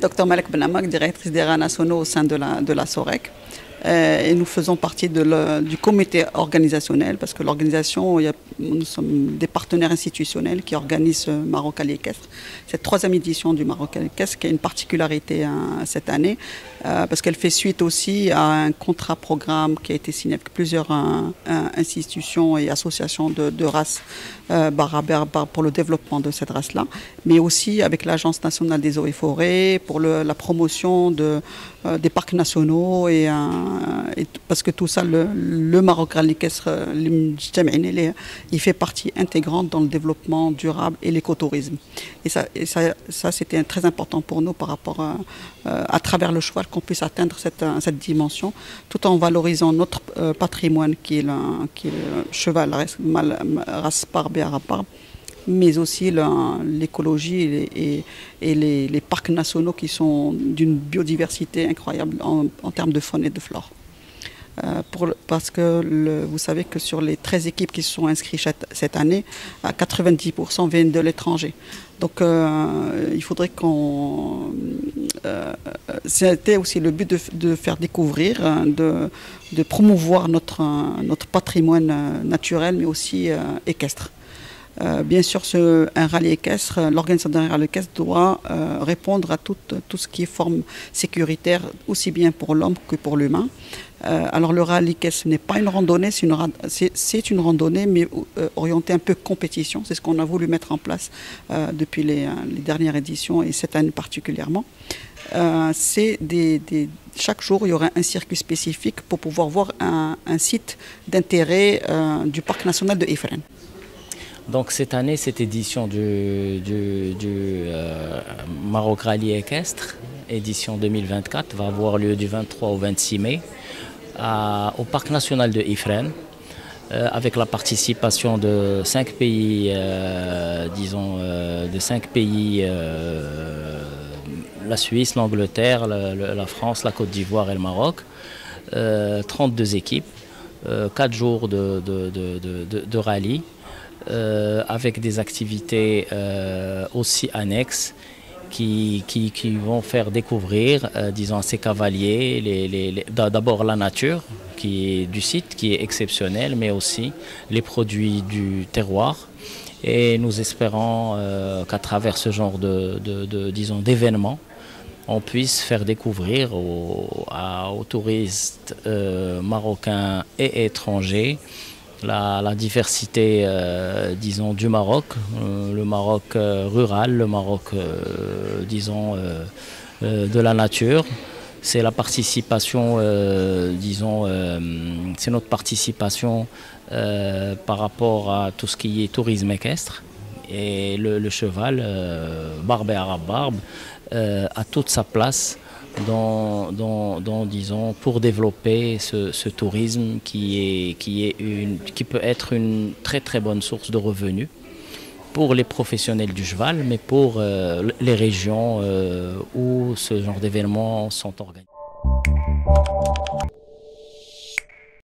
Dr Malek Benamak, directrice des rats nationaux au sein de la SOREC. Et nous faisons partie du comité organisationnel parce que l'organisation, nous sommes des partenaires institutionnels qui organisent Maroc Rallye Équestre. Cette troisième édition du Maroc Rallye Équestre qui a une particularité cette année parce qu'elle fait suite aussi à un contrat programme qui a été signé avec plusieurs institutions et associations de races pour le développement de cette race-là, mais aussi avec l'Agence nationale des eaux et forêts pour la promotion des parcs nationaux et parce que tout ça, le Maroc Rallye Équestre, il fait partie intégrante dans le développement durable et l'écotourisme. Et ça c'était très important pour nous par rapport à travers le cheval qu'on puisse atteindre cette dimension, tout en valorisant notre patrimoine qui est le cheval, race parbe et arabe parbe, mais aussi l'écologie et les parcs nationaux qui sont d'une biodiversité incroyable en termes de faune et de flore. Parce que vous savez que sur les 13 équipes qui se sont inscrites cette année, 90% viennent de l'étranger. Donc il faudrait c'était aussi le but de faire découvrir, de promouvoir notre patrimoine naturel, mais aussi équestre. Bien sûr, un rallye équestre, l'organisation d'un rallye équestre doit répondre à tout ce qui est forme sécuritaire, aussi bien pour l'homme que pour l'humain. Alors le rallye équestre n'est pas une randonnée, c'est une randonnée, mais orientée un peu compétition. C'est ce qu'on a voulu mettre en place depuis les dernières éditions et cette année particulièrement. Chaque jour, il y aura un circuit spécifique pour pouvoir voir un site d'intérêt du parc national de Ifrane. Donc cette année, cette édition du Maroc Rallye Équestre, édition 2024, va avoir lieu du 23 au 26 mai au Parc National de Ifrane, avec la participation de 5 pays, la Suisse, l'Angleterre, la France, la Côte d'Ivoire et le Maroc, 32 équipes, 4 jours de rallye. Avec des activités aussi annexes qui vont faire découvrir, disons, à ces cavaliers, d'abord la nature du site qui est exceptionnelle, mais aussi les produits du terroir. Et nous espérons qu'à travers ce genre disons, d'événements, on puisse faire découvrir aux touristes marocains et étrangers la diversité, disons, du Maroc, le Maroc rural, le Maroc, disons, de la nature. C'est la participation, disons, c'est notre participation par rapport à tout ce qui est tourisme équestre. Et le cheval, barbe et arabe barbe, a toute sa place disons, pour développer ce tourisme qui peut être une très très bonne source de revenus pour les professionnels du cheval, mais pour les régions où ce genre d'événements sont organisés.